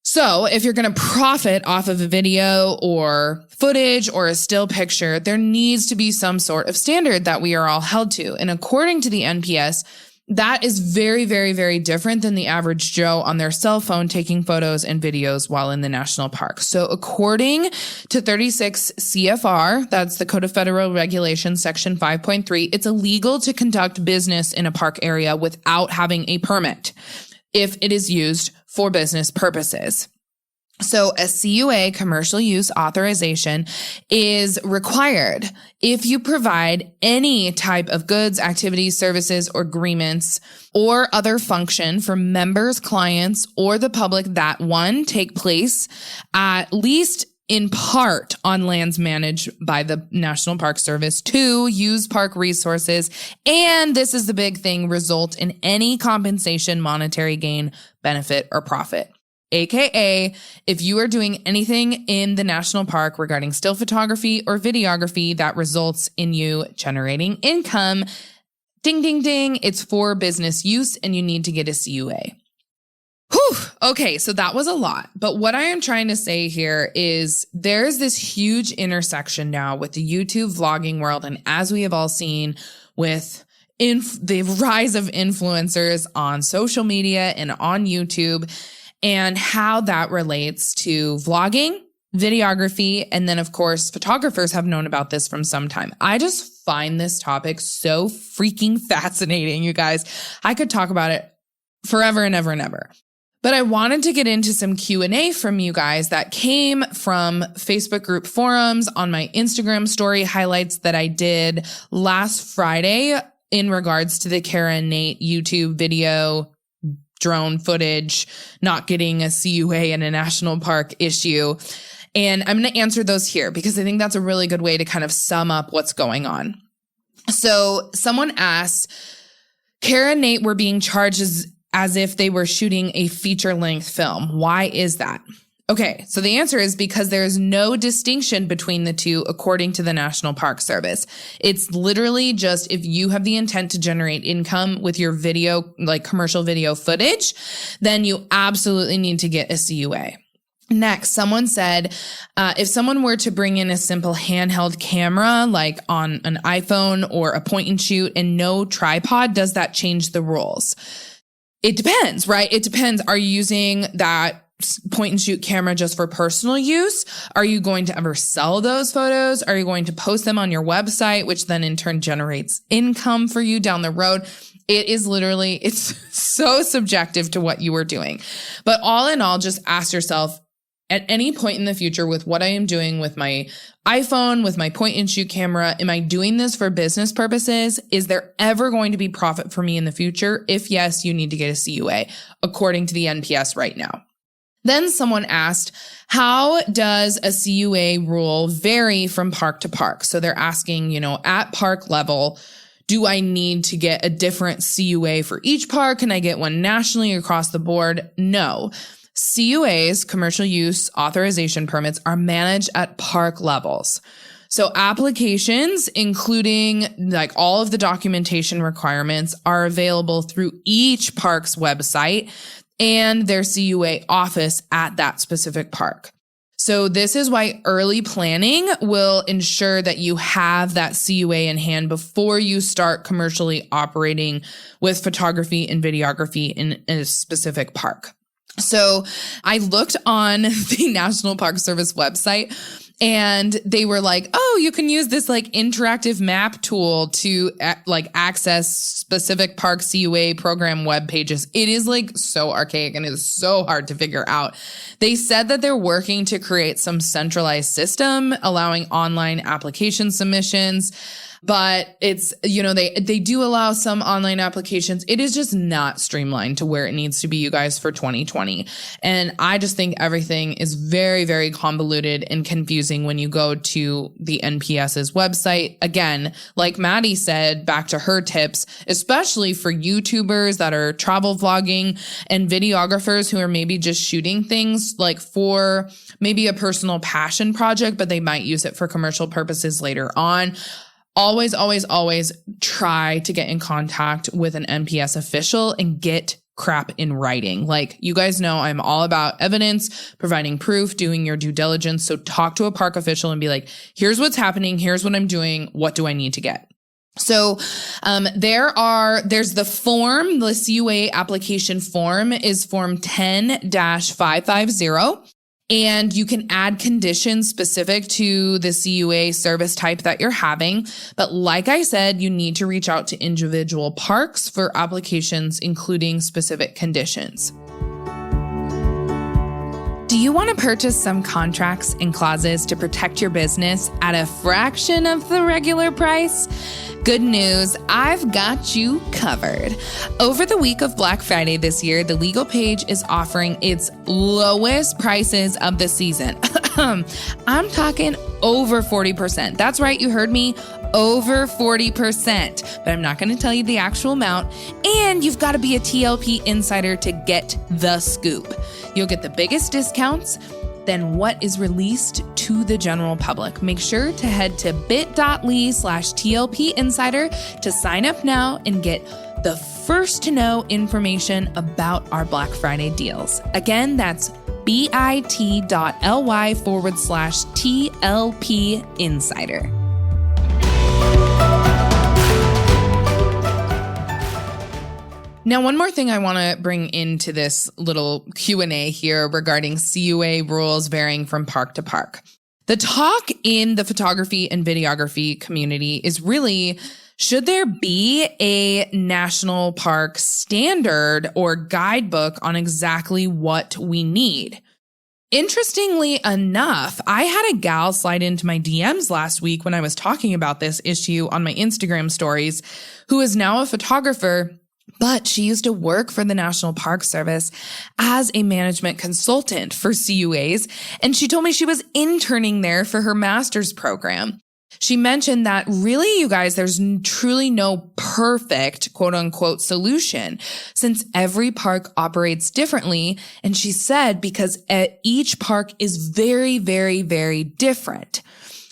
So if you're going to profit off of a video or footage or a still picture, there needs to be some sort of standard that we are all held to. And according to the NPS, that is very, very, very different than the average Joe on their cell phone taking photos and videos while in the national park. So according to 36 CFR, that's the Code of Federal Regulations, Section 5.3, it's illegal to conduct business in a park area without having a permit if it is used for business purposes. So a CUA, commercial use authorization, is required if you provide any type of goods, activities, services, or agreements, or other function for members, clients, or the public that 1, take place at least in part on lands managed by the National Park Service, 2, use park resources, and this is the big thing, result in any compensation, monetary gain, benefit, or profit. AKA, if you are doing anything in the national park regarding still photography or videography that results in you generating income, ding, ding, ding, it's for business use and you need to get a CUA. Whew. Okay, so that was a lot. But what I am trying to say here is there's this huge intersection now with the YouTube vlogging world. And as we have all seen with the rise of influencers on social media and on YouTube, and how that relates to vlogging, videography, and then, of course, photographers have known about this from some time. I just find this topic so freaking fascinating, you guys. I could talk about it forever and ever and ever. But I wanted to get into some Q&A from you guys that came from Facebook group forums on my Instagram story highlights that I did last Friday in regards to the Kara and Nate YouTube video drone footage, not getting a CUA in a national park issue. And I'm going to answer those here because I think that's a really good way to kind of sum up what's going on. So someone asked, Kara and Nate were being charged as if they were shooting a feature-length film. Why is that? Okay, so the answer is because there is no distinction between the two according to the National Park Service. It's literally just if you have the intent to generate income with your video, like commercial video footage, then you absolutely need to get a CUA. Next, someone said, if someone were to bring in a simple handheld camera, like on an iPhone or a point and shoot and no tripod, does that change the rules? It depends, right? It depends. Are you using that point and shoot camera just for personal use? Are you going to ever sell those photos? Are you going to post them on your website, which then in turn generates income for you down the road? It is literally, it's so subjective to what you are doing. But all in all, just ask yourself at any point in the future with what I am doing with my iPhone, with my point and shoot camera, am I doing this for business purposes? Is there ever going to be profit for me in the future? If yes, you need to get a CUA according to the NPS right now. Then someone asked, how does a CUA rule vary from park to park? So they're asking, at park level, do I need to get a different CUA for each park? Can I get one nationally across the board? No. CUAs, commercial use authorization permits, are managed at park levels. So applications, including like all of the documentation requirements, are available through each park's website and their CUA office at that specific park. So this is why early planning will ensure that you have that CUA in hand before you start commercially operating with photography and videography in a specific park. So I looked on the National Park Service website and they were like, oh, you can use this like interactive map tool to like access specific park CUA program web pages. It is like so archaic and it is so hard to figure out. They said that they're working to create some centralized system allowing online application submissions. But it's, they do allow some online applications. It is just not streamlined to where it needs to be, you guys, for 2020. And I just think everything is very, very convoluted and confusing when you go to the NPS's website. Again, like Maddie said, back to her tips, especially for YouTubers that are travel vlogging and videographers who are maybe just shooting things like for maybe a personal passion project, but they might use it for commercial purposes later on. Always, always, always try to get in contact with an NPS official and get crap in writing. Like, you guys know I'm all about evidence, providing proof, doing your due diligence. So talk to a park official and be like, here's what's happening. Here's what I'm doing. What do I need to get? So, there's the form, the CUA application form is form 10-550. And you can add conditions specific to the CUA service type that you're having. But like I said, you need to reach out to individual parks for applications, including specific conditions. Do you want to purchase some contracts and clauses to protect your business at a fraction of the regular price? Good news, I've got you covered. Over the week of Black Friday this year, the Legal Paige is offering its lowest prices of the season. I'm talking over 40%. That's right, you heard me, over 40%. But I'm not going to tell you the actual amount. And you've got to be a TLP insider to get the scoop. You'll get the biggest discounts than what is released to the general public. Make sure to head to bit.ly/TLP Insider to sign up now and get the first to know information about our Black Friday deals. Again, that's bit.ly/TLP Insider. Now, one more thing I want to bring into this little Q&A here regarding CUA rules varying from park to park. The talk in the photography and videography community is really, should there be a national park standard or guidebook on exactly what we need? Interestingly enough, I had a gal slide into my DMs last week when I was talking about this issue on my Instagram stories, who is now a photographer But she used to work for the National Park Service as a management consultant for CUAs, and she told me she was interning there for her master's program. She mentioned that really, you guys, there's truly no perfect quote unquote solution since every park operates differently. And she said because each park is very, very, very different.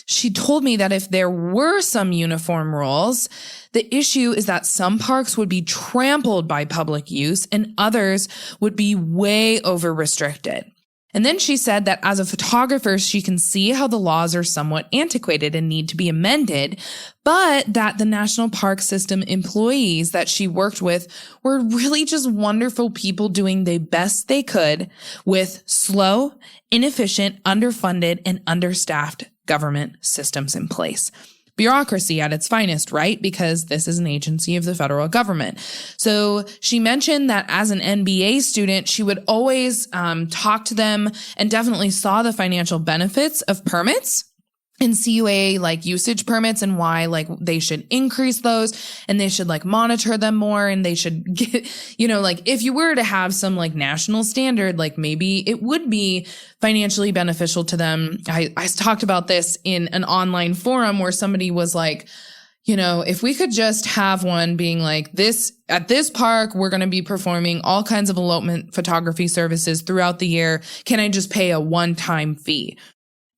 She told me that if there were some uniform rules, the issue is that some parks would be trampled by public use and others would be way over restricted. And then she said that as a photographer, she can see how the laws are somewhat antiquated and need to be amended, but that the National Park System employees that she worked with were really just wonderful people doing the best they could with slow, inefficient, underfunded, and understaffed government systems in place. Bureaucracy at its finest, right? Because this is an agency of the federal government. So she mentioned that as an MBA student, she would always talk to them and definitely saw the financial benefits of permits and CUA like usage permits and why like they should increase those and they should like monitor them more and they should get, like if you were to have some like national standard, like maybe it would be financially beneficial to them. I talked about this in an online forum where somebody was like, if we could just have one being like this, at this park, we're going to be performing all kinds of elopement photography services throughout the year. Can I just pay a one-time fee?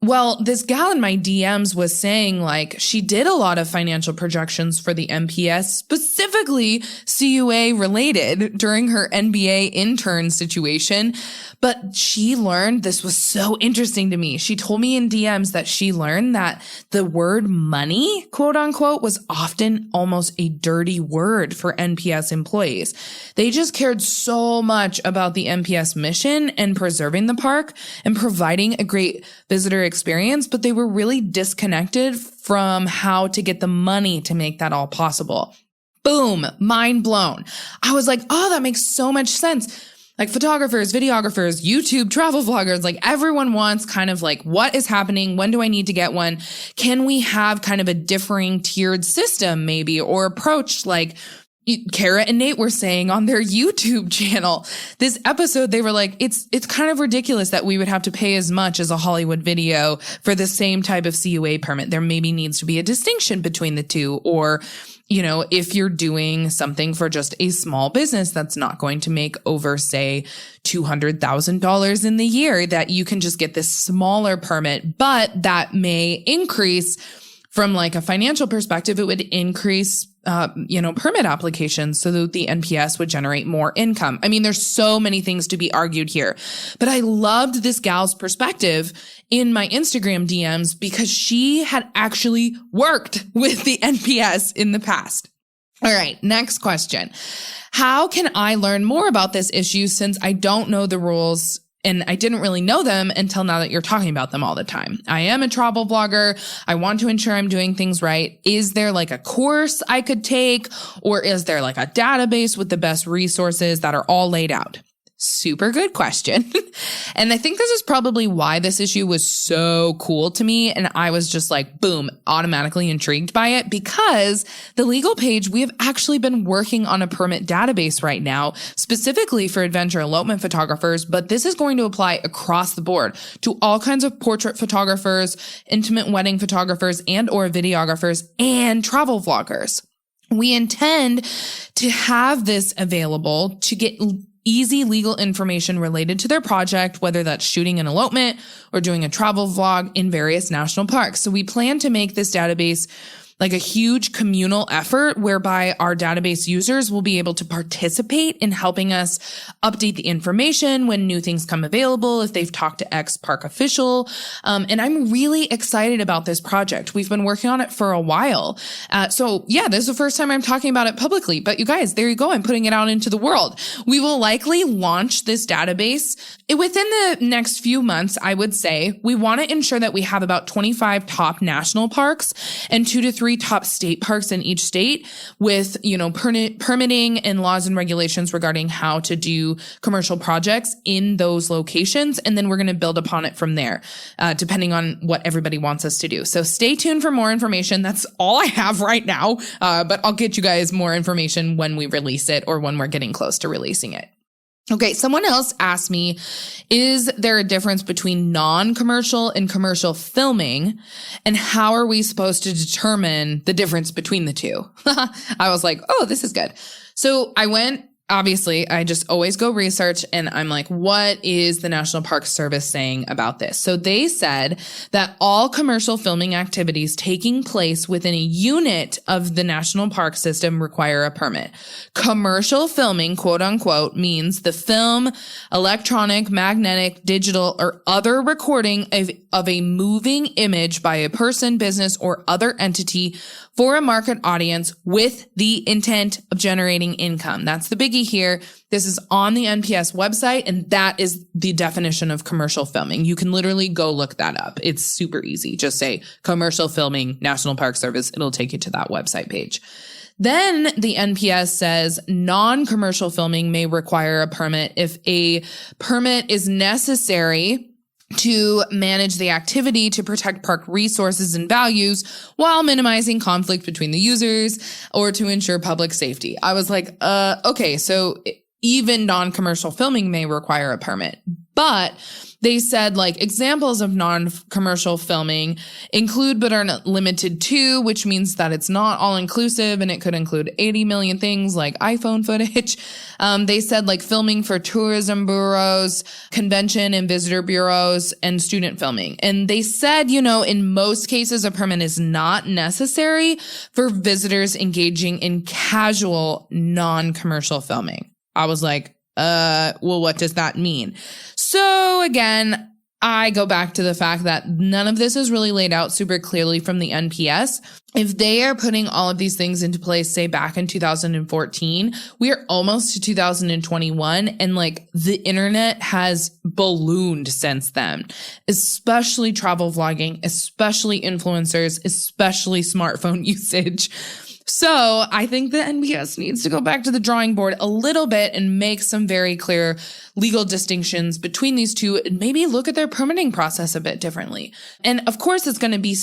Well, this gal in my DMs was saying like she did a lot of financial projections for the NPS, specifically CUA related during her NBA intern situation. But she learned, this was so interesting to me. She told me in DMs that she learned that the word money, quote unquote, was often almost a dirty word for NPS employees. They just cared so much about the NPS mission and preserving the park and providing a great visitor experience, but they were really disconnected from how to get the money to make that all possible. Boom, mind blown. I was like, oh, that makes so much sense. Like photographers, videographers, YouTube, travel vloggers, like everyone wants kind of like, what is happening? When do I need to get one? Can we have kind of a differing tiered system maybe, or approach like Kara and Nate were saying on their YouTube channel. This episode, they were like, it's kind of ridiculous that we would have to pay as much as a Hollywood video for the same type of CUA permit. There maybe needs to be a distinction between the two, or if you're doing something for just a small business that's not going to make over, say, $200,000 in the year, that you can just get this smaller permit, but that may increase from like a financial perspective, it would increase, permit applications so that the NPS would generate more income. I mean, there's so many things to be argued here, but I loved this gal's perspective in my Instagram DMs because she had actually worked with the NPS in the past. All right, next question. How can I learn more about this issue since I don't know the rules and I didn't really know them until now that you're talking about them all the time? I am a travel blogger. I want to ensure I'm doing things right. Is there like a course I could take, or is there like a database with the best resources that are all laid out? Super good question. And I think this is probably why this issue was so cool to me. And I was just like, boom, automatically intrigued by it, because the Legal Page, we have actually been working on a permit database right now, specifically for adventure elopement photographers. But this is going to apply across the board to all kinds of portrait photographers, intimate wedding photographers, and or videographers and travel vloggers. We intend to have this available to get easy legal information related to their project, whether that's shooting an elopement or doing a travel vlog in various national parks. So we plan to make this database like a huge communal effort whereby our database users will be able to participate in helping us update the information when new things come available, if they've talked to X park official. And I'm really excited about this project. We've been working on it for a while. So yeah, this is the first time I'm talking about it publicly, but you guys, there you go. I'm putting it out into the world. We will likely launch this database within the next few months. I would say we want to ensure that we have about 25 top national parks and 2 to 3 3 top state parks in each state with, permitting and laws and regulations regarding how to do commercial projects in those locations. And then we're going to build upon it from there, depending on what everybody wants us to do. So stay tuned for more information. That's all I have right now. But I'll get you guys more information when we release it or when we're getting close to releasing it. Okay, someone else asked me, is there a difference between non-commercial and commercial filming? And how are we supposed to determine the difference between the two? I was like, oh, this is good. So obviously, I just always go research and I'm like, what is the National Park Service saying about this? So they said that all commercial filming activities taking place within a unit of the national park system require a permit. Commercial filming, quote unquote, means the film, electronic, magnetic, digital, or other recording of a moving image by a person, business, or other entity for a market audience with the intent of generating income. That's the biggie here. This is on the NPS website, and that is the definition of commercial filming. You can literally go look that up. It's super easy. Just say commercial filming, National Park Service. It'll take you to that website page. Then the NPS says non-commercial filming may require a permit if a permit is necessary to manage the activity to protect park resources and values while minimizing conflict between the users or to ensure public safety. I was like, okay, so even non-commercial filming may require a permit, but they said like examples of non-commercial filming include but are not limited to, which means that it's not all inclusive and it could include 80 million things like iPhone footage. They said like filming for tourism bureaus, convention and visitor bureaus, and student filming. And they said, in most cases, a permit is not necessary for visitors engaging in casual non-commercial filming. I was like, well, what does that mean? So again, I go back to the fact that none of this is really laid out super clearly from the NPS. If they are putting all of these things into place, say back in 2014, we are almost to 2021. And like the internet has ballooned since then, especially travel vlogging, especially influencers, especially smartphone usage. So I think the NPS needs to go back to the drawing board a little bit and make some very clear legal distinctions between these two and maybe look at their permitting process a bit differently. And of course, it's going to be,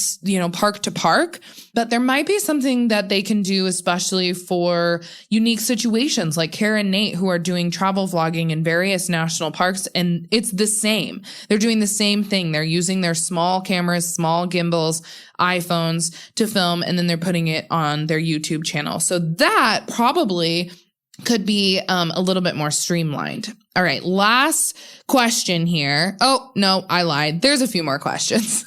park to park, but there might be something that they can do, especially for unique situations like Kara and Nate, who are doing travel vlogging in various national parks. And it's the same. They're doing the same thing. They're using their small cameras, small gimbals, iPhones to film, and then they're putting it on their YouTube channel. So that probably could be a little bit more streamlined. All right, last question here. Oh, no, I lied. There's a few more questions.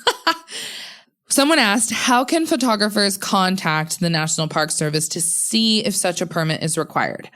Someone asked, how can photographers contact the National Park Service to see if such a permit is required?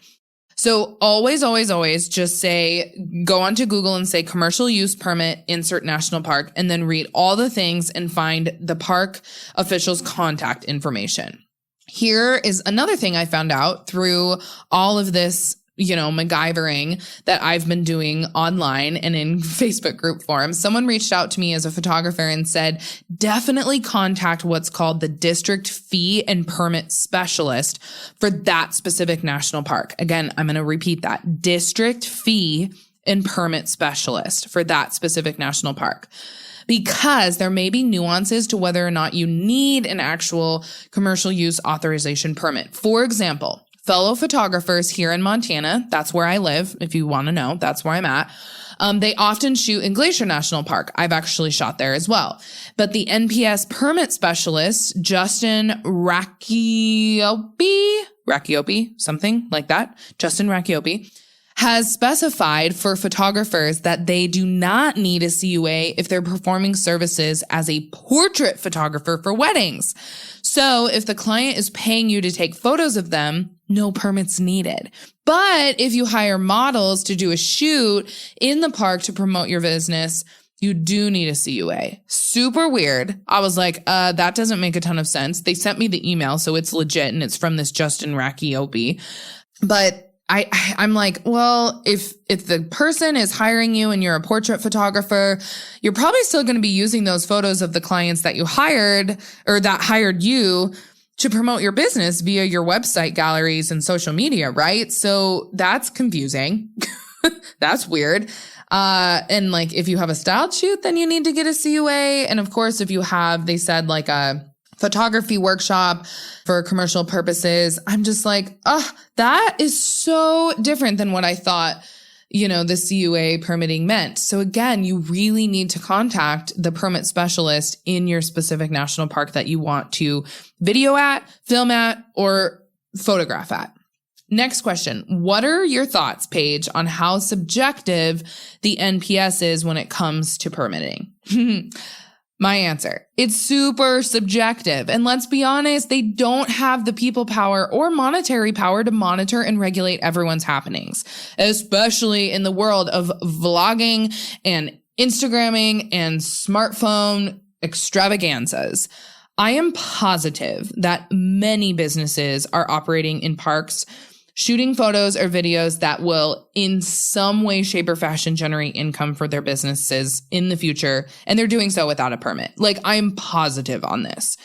So always, always, always just go onto Google and say commercial use permit, insert national park, and then read all the things and find the park official's contact information. Here is another thing I found out through all of this, MacGyvering that I've been doing online and in Facebook group forums. Someone reached out to me as a photographer and said, definitely contact what's called the district fee and permit specialist for that specific national park. Again, I'm going to repeat that: district fee and permit specialist for that specific national park. Because there may be nuances to whether or not you need an actual commercial use authorization permit. For example, fellow photographers here in Montana, that's where I live, if you want to know, that's where I'm at, they often shoot in Glacier National Park. I've actually shot there as well. But the NPS permit specialist, Justin Racchiopi, something like that, Justin Racchiopi, has specified for photographers that they do not need a CUA if they're performing services as a portrait photographer for weddings. So if the client is paying you to take photos of them, no permits needed. But if you hire models to do a shoot in the park to promote your business, you do need a CUA. Super weird. I was like, that doesn't make a ton of sense. They sent me the email, so it's legit, and it's from this Justin Racchiopi. But I'm like, well, if the person is hiring you and you're a portrait photographer, you're probably still going to be using those photos of the clients that you hired or that hired you to promote your business via your website, galleries, and social media, right? So that's confusing. That's weird. And like, if you have a styled shoot, then you need to get a CUA. And of course, if you have, they said like a photography workshop for commercial purposes, I'm just like, that is so different than what I thought, the CUA permitting meant. So again, you really need to contact the permit specialist in your specific national park that you want to video at, film at, or photograph at. Next question. What are your thoughts, Paige, on how subjective the NPS is when it comes to permitting? My answer, it's super subjective. And let's be honest, they don't have the people power or monetary power to monitor and regulate everyone's happenings, especially in the world of vlogging and Instagramming and smartphone extravaganzas. I am positive that many businesses are operating in parks, shooting photos or videos that will in some way, shape, or fashion generate income for their businesses in the future. And they're doing so without a permit. Like, I'm positive on this.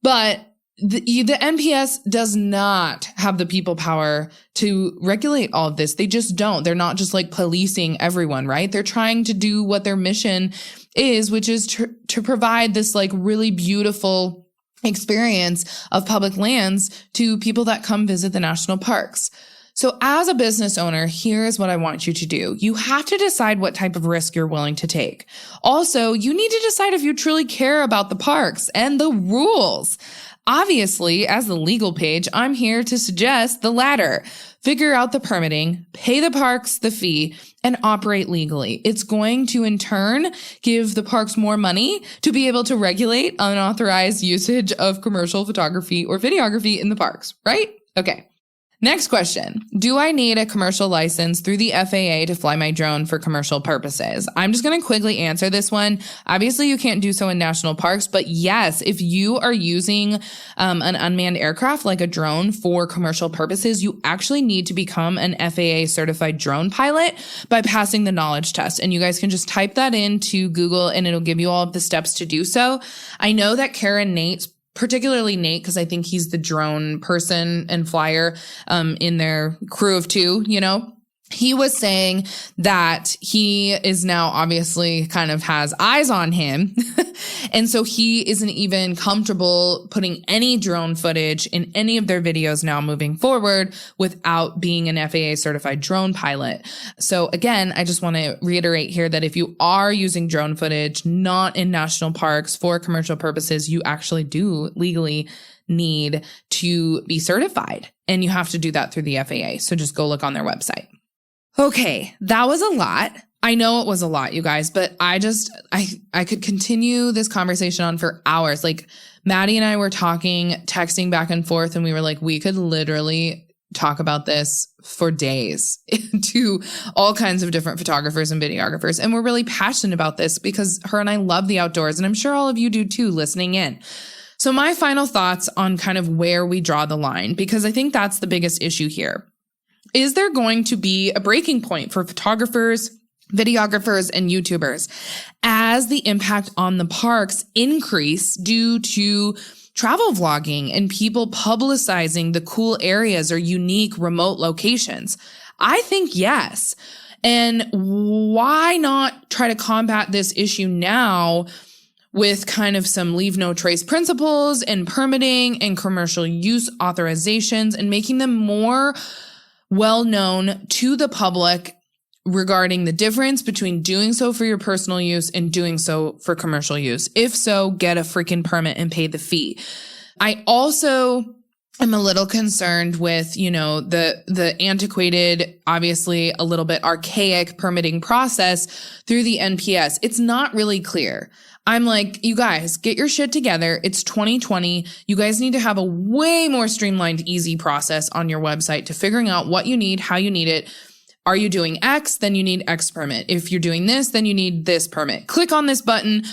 But the NPS does not have the people power to regulate all of this. They just don't. They're not just like policing everyone, right? They're trying to do what their mission is, which is to provide this like really beautiful experience of public lands to people that come visit the national parks. So as a business owner, here's what I want you to do. You have to decide what type of risk you're willing to take. Also, you need to decide if you truly care about the parks and the rules. Obviously, as the legal page, I'm here to suggest the latter. Figure out the permitting, pay the parks the fee, and operate legally. It's going to, in turn, give the parks more money to be able to regulate unauthorized usage of commercial photography or videography in the parks, right? Okay. Next question. Do I need a commercial license through the FAA to fly my drone for commercial purposes? I'm just going to quickly answer this one. Obviously, you can't do so in national parks, but yes, if you are using an unmanned aircraft like a drone for commercial purposes, you actually need to become an FAA certified drone pilot by passing the knowledge test. And you guys can just type that into Google and it'll give you all of the steps to do so. I know that particularly Nate, because I think he's the drone person and flyer in their crew of two, he was saying that he is now obviously kind of has eyes on him. And so he isn't even comfortable putting any drone footage in any of their videos now moving forward without being an FAA certified drone pilot. So again, I just want to reiterate here that if you are using drone footage, not in national parks for commercial purposes, you actually do legally need to be certified. And you have to do that through the FAA. So just go look on their website. Okay, that was a lot. I know it was a lot, you guys, but I could continue this conversation on for hours. Like Maddie and I were texting back and forth, and we were like, we could literally talk about this for days to all kinds of different photographers and videographers. And we're really passionate about this because her and I love the outdoors, and I'm sure all of you do too, listening in. So my final thoughts on kind of where we draw the line, because I think that's the biggest issue here. Is there going to be a breaking point for photographers, videographers, and YouTubers as the impact on the parks increase due to travel vlogging and people publicizing the cool areas or unique remote locations? I think yes. And why not try to combat this issue now with kind of some leave no trace principles and permitting and commercial use authorizations and making them more well known to the public regarding the difference between doing so for your personal use and doing so for commercial use. If so, get a freaking permit and pay the fee. I also am a little concerned with, the antiquated, obviously a little bit archaic permitting process through the NPS. It's not really clear. I'm like, you guys, get your shit together. It's 2020. You guys need to have a way more streamlined, easy process on your website to figuring out what you need, how you need it. Are you doing X? Then you need X permit. If you're doing this, then you need this permit. Click on this button,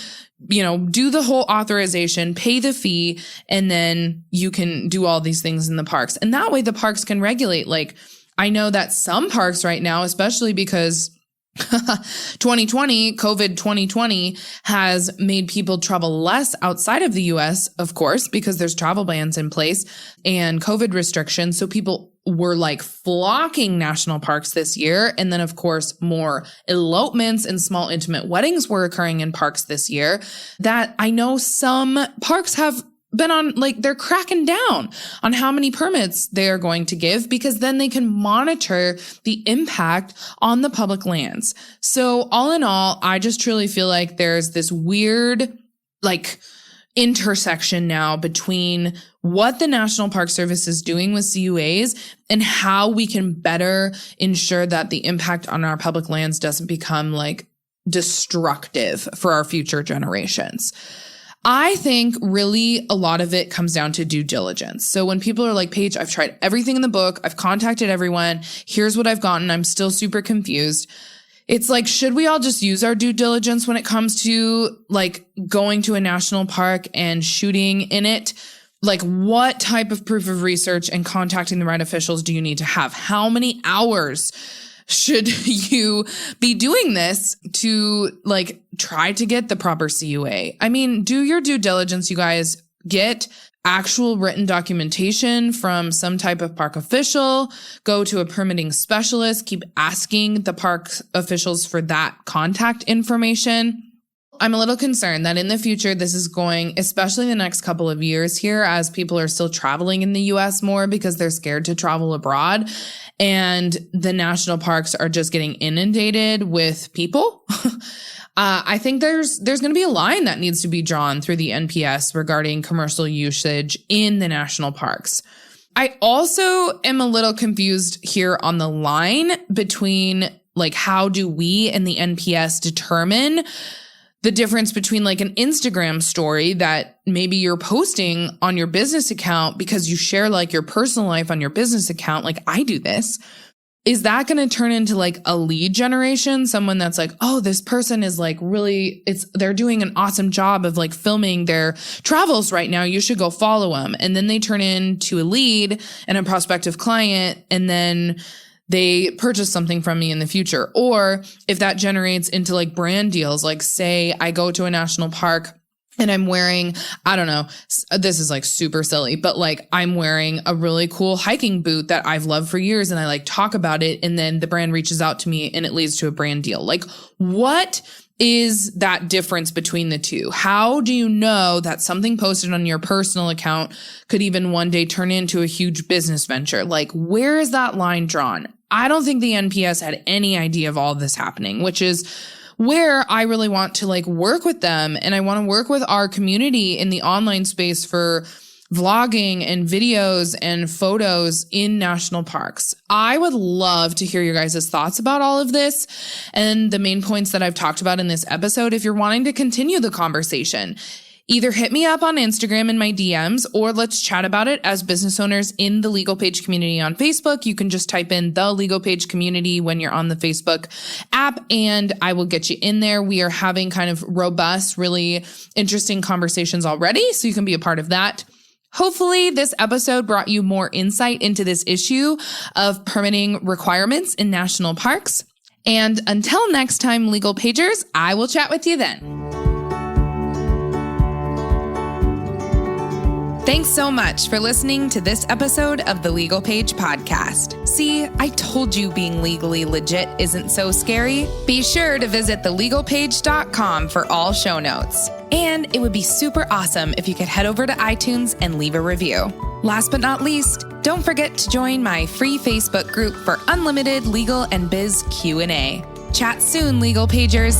do the whole authorization, pay the fee, and then you can do all these things in the parks. And that way the parks can regulate. Like, I know that some parks right now, especially because COVID 2020 has made people travel less outside of the US, of course, because there's travel bans in place and COVID restrictions. So people were like flocking national parks this year. And then, of course, more elopements and small intimate weddings were occurring in parks this year that I know some parks have been on, like, they're cracking down on how many permits they are going to give, because then they can monitor the impact on the public lands. So all in all, I just truly feel like there's this weird, like, intersection now between what the National Park Service is doing with CUAs and how we can better ensure that the impact on our public lands doesn't become like destructive for our future generations. I think really a lot of it comes down to due diligence. So when people are like, Paige, I've tried everything in the book. I've contacted everyone. Here's what I've gotten. I'm still super confused. It's like, should we all just use our due diligence when it comes to like going to a national park and shooting in it? Like, what type of proof of research and contacting the right officials do you need to have? How many hours should you be doing this to like try to get the proper CUA? I mean, do your due diligence, you guys. Get actual written documentation from some type of park official, go to a permitting specialist, keep asking the park officials for that contact information. I'm a little concerned that in the future, this is going, especially the next couple of years here, as people are still traveling in the US more because they're scared to travel abroad. And the national parks are just getting inundated with people. I think there's going to be a line that needs to be drawn through the NPS regarding commercial usage in the national parks. I also am a little confused here on the line between like, how do we and the NPS determine the difference between like an Instagram story that maybe you're posting on your business account because you share like your personal life on your business account, like I do this. Is that going to turn into like a lead generation? Someone that's like, oh, this person is like really, they're doing an awesome job of like filming their travels right now. You should go follow them. And then they turn into a lead and a prospective client. And then they purchase something from me in the future. Or if that generates into like brand deals, like say I go to a national park and I'm wearing, I don't know, this is like super silly, but like I'm wearing a really cool hiking boot that I've loved for years and I like talk about it. And then the brand reaches out to me and it leads to a brand deal. Like, what is that difference between the two? How do you know that something posted on your personal account could even one day turn into a huge business venture? Like, where is that line drawn? I don't think the NPS had any idea of all of this happening, which is where I really want to like work with them. And I want to work with our community in the online space for vlogging and videos and photos in national parks. I would love to hear your guys' thoughts about all of this and the main points that I've talked about in this episode. If you're wanting to continue the conversation, either hit me up on Instagram in my DMs, or let's chat about it as business owners in the Legal Paige community on Facebook. You can just type in the Legal Paige community when you're on the Facebook app, and I will get you in there. We are having kind of robust, really interesting conversations already, so you can be a part of that. Hopefully this episode brought you more insight into this issue of permitting requirements in national parks. And until next time, Legal Pagers, I will chat with you then. Thanks so much for listening to this episode of the Legal Paige podcast. See, I told you being legally legit isn't so scary. Be sure to visit thelegalpage.com for all show notes. And it would be super awesome if you could head over to iTunes and leave a review. Last but not least, don't forget to join my free Facebook group for unlimited legal and biz Q&A. Chat soon, Legal Pagers.